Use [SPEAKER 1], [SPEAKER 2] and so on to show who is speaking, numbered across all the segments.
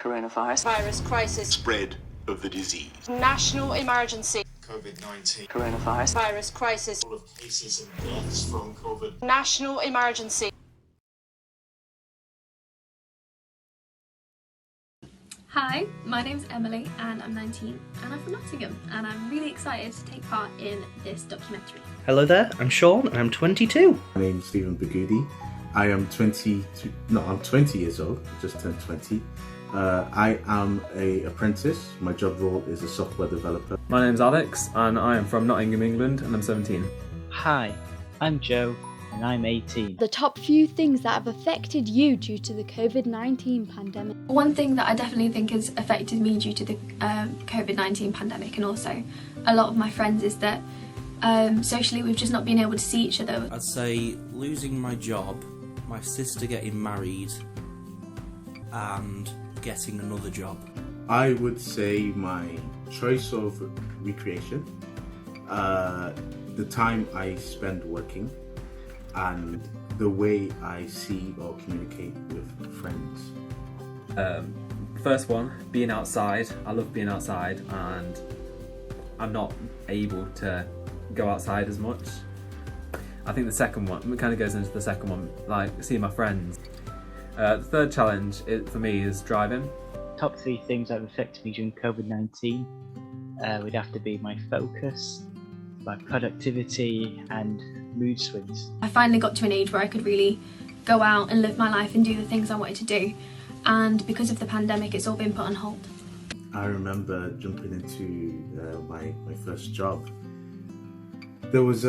[SPEAKER 1] Coronavirus.
[SPEAKER 2] Virus crisis.
[SPEAKER 3] Spread of the disease.
[SPEAKER 2] National emergency.
[SPEAKER 3] COVID-19.
[SPEAKER 1] Coronavirus.
[SPEAKER 2] Virus crisis.
[SPEAKER 3] All of cases and deaths from COVID.
[SPEAKER 2] National emergency.
[SPEAKER 4] Hi, my name's Emily and I'm 19 and I'm from Nottingham and I'm really excited to take part in this documentary.
[SPEAKER 5] Hello there, I'm Sean and I'm 22.
[SPEAKER 6] My name's Stephen Bagudi. I am 20 years old, just turned 20. I am an apprentice. My job role is a software developer.
[SPEAKER 7] My name's Alex and I am from Nottingham, England and I'm 17.
[SPEAKER 8] Hi, I'm Joe and I'm 18.
[SPEAKER 9] The top few things that have affected you due to the COVID-19 pandemic.
[SPEAKER 4] One thing that I definitely think has affected me due to the COVID-19 pandemic and also a lot of my friends is that socially we've just not been able to see each other.
[SPEAKER 10] I'd say losing my job, my sister getting married and getting another job.
[SPEAKER 6] I would say my choice of recreation, the time I spend working, and the way I see or communicate with friends.
[SPEAKER 7] First one, being outside. I love being outside and I'm not able to go outside as much. I think the second one, it kind of goes into the second one, like seeing my friends. The third challenge for me is driving.
[SPEAKER 8] Top 3 things that have affected me during COVID-19 would have to be my focus, my productivity and mood swings.
[SPEAKER 4] I finally got to an age where I could really go out and live my life and do the things I wanted to do, and because of the pandemic it's all been put on hold.
[SPEAKER 6] I remember jumping into my first job. There was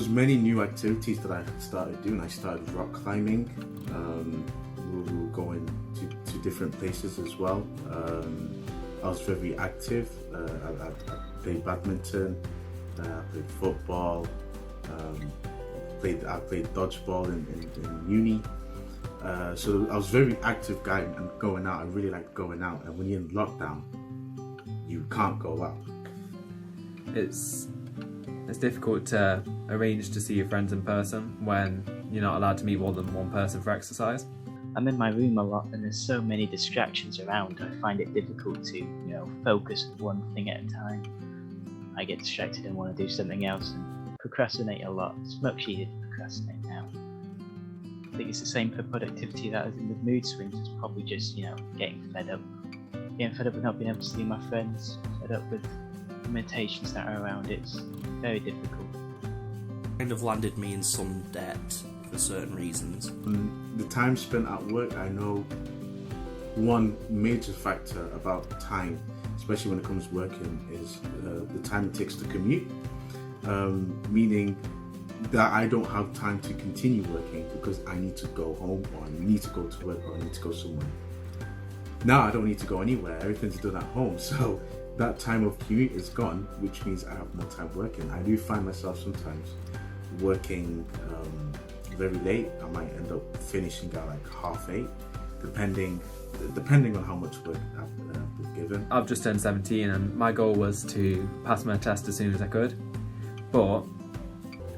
[SPEAKER 6] many new activities that I had started doing. I started rock climbing. We were going to different places as well. I was very active. I played badminton. I played football. I played dodgeball in uni. So I was a very active guy and going out. I really liked going out. And when you're in lockdown, you can't go out.
[SPEAKER 7] It's difficult to arrange to see your friends in person when you're not allowed to meet more than one person for exercise.
[SPEAKER 8] I'm in my room a lot and there's so many distractions around. I find it difficult to, focus on one thing at a time. I get distracted and want to do something else and procrastinate a lot. It's much easier to procrastinate now. I think it's the same for productivity that is in the mood swings. It's probably just, getting fed up. Getting fed up with not being able to see my friends, fed up with limitations that are around. It's very difficult.
[SPEAKER 10] Kind of landed me in some debt for certain reasons.
[SPEAKER 6] The time spent at work, I know one major factor about time, especially when it comes to working, is the time it takes to commute, meaning that I don't have time to continue working because I need to go home or I need to go to work or I need to go somewhere. Now I don't need to go anywhere, everything's done at home, so that time of commute is gone, which means I have more time working. I do find myself sometimes working very late. I might end up finishing at like 8:30, depending on how much work I've been given.
[SPEAKER 7] I've just turned 17 and my goal was to pass my test as soon as I could, but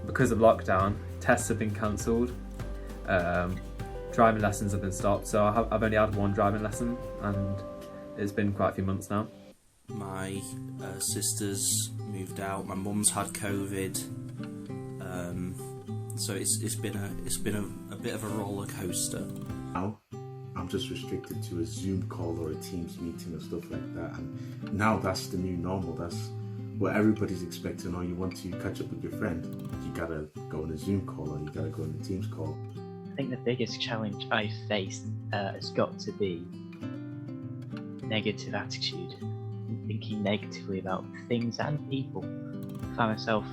[SPEAKER 7] because of lockdown, tests have been cancelled, driving lessons have been stopped, so I've only had one driving lesson and it's been quite a few months now.
[SPEAKER 10] My sisters moved out. My mum's had COVID, so it's been a bit of a roller coaster.
[SPEAKER 6] Now I'm just restricted to a Zoom call or a Teams meeting and stuff like that, and now that's the new normal. That's what everybody's expecting. Or you want to catch up with your friend, you gotta go on a Zoom call or you gotta go on a Teams call.
[SPEAKER 8] I think the biggest challenge I faced has got to be negative attitude. Thinking negatively about things and people. I find myself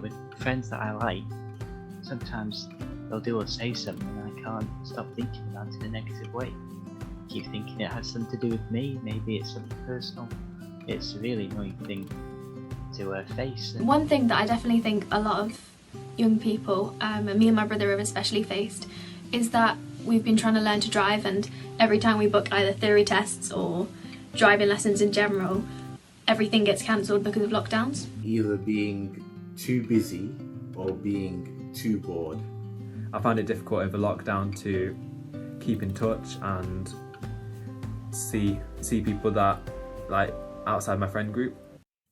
[SPEAKER 8] with friends that I like, sometimes they'll do or say something and I can't stop thinking about it in a negative way. I keep thinking it has something to do with me, maybe it's something personal. It's a really annoying thing to face.
[SPEAKER 4] One thing that I definitely think a lot of young people, and me and my brother have especially faced, is that we've been trying to learn to drive, and every time we book either theory tests or driving lessons in general, everything gets cancelled because of lockdowns.
[SPEAKER 6] Either being too busy or being too bored.
[SPEAKER 7] I find it difficult over lockdown to keep in touch and see people that like outside my friend group.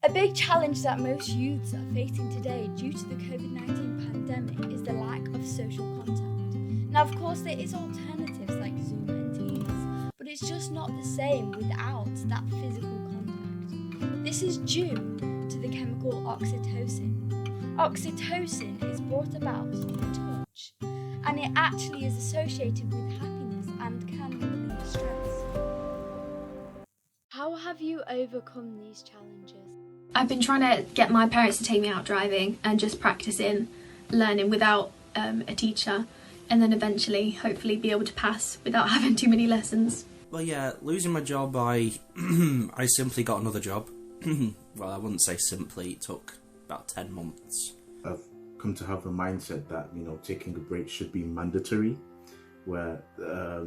[SPEAKER 9] A big challenge that most youths are facing today due to the COVID-19 pandemic is the lack of social contact. Now, of course, there is alternatives like Zoom and Teams, but it's just not the same without that physical contact. This is due to the chemical oxytocin. Oxytocin is brought about through touch, and it actually is associated with happiness and can relieve stress. How have you overcome these challenges?
[SPEAKER 4] I've been trying to get my parents to take me out driving and just practicing learning without a teacher, and then eventually hopefully be able to pass without having too many lessons.
[SPEAKER 10] Well, yeah, losing my job, I simply got another job. Well, I wouldn't say simply, it took about 10 months.
[SPEAKER 6] I've come to have a mindset that, you know, taking a break should be mandatory, where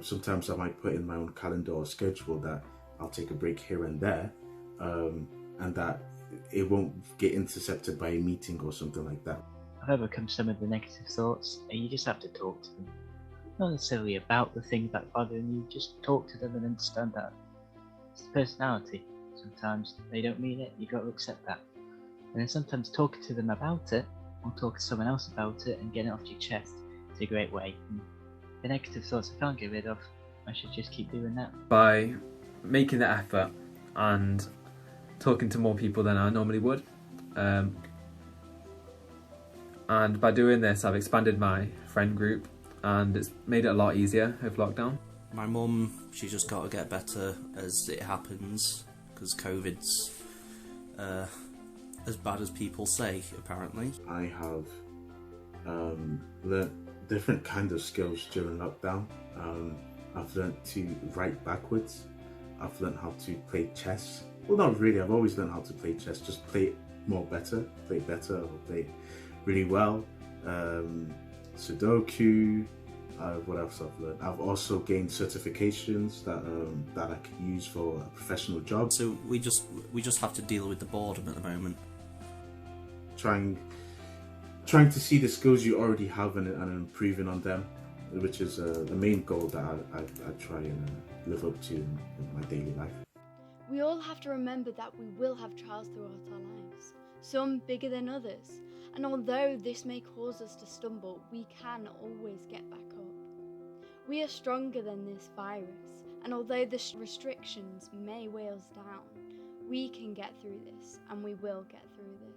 [SPEAKER 6] sometimes I might put in my own calendar or schedule that I'll take a break here and there, and that it won't get intercepted by a meeting or something like that.
[SPEAKER 8] I've overcome some of the negative thoughts, and you just have to talk to them. Not necessarily about the things that bother you, just talk to them and understand that it's the personality. Sometimes they don't mean it, you've got to accept that. And then sometimes talking to them about it, or talking to someone else about it and getting it off your chest is a great way. And the negative thoughts I can't get rid of, I should just keep doing that.
[SPEAKER 7] By making the effort and talking to more people than I normally would. And by doing this, I've expanded my friend group and it's made it a lot easier with lockdown.
[SPEAKER 10] My mum, she's just got to get better as it happens, because COVID's as bad as people say, apparently.
[SPEAKER 6] I have learnt different kinds of skills during lockdown. I've learnt to write backwards. I've learnt how to play chess. Well, not really, I've always learned how to play chess, just play it play it better, or play it really well. Sudoku, what else I've learned? I've also gained certifications that I can use for a professional job.
[SPEAKER 10] So we just have to deal with the boredom at the moment.
[SPEAKER 6] Trying to see the skills you already have and improving on them, which is the main goal that I try and live up to in my daily life.
[SPEAKER 9] We all have to remember that we will have trials throughout our lives, some bigger than others, and although this may cause us to stumble, we can always get back up. We are stronger than this virus, and although the restrictions may weigh us down, we can get through this, and we will get through this.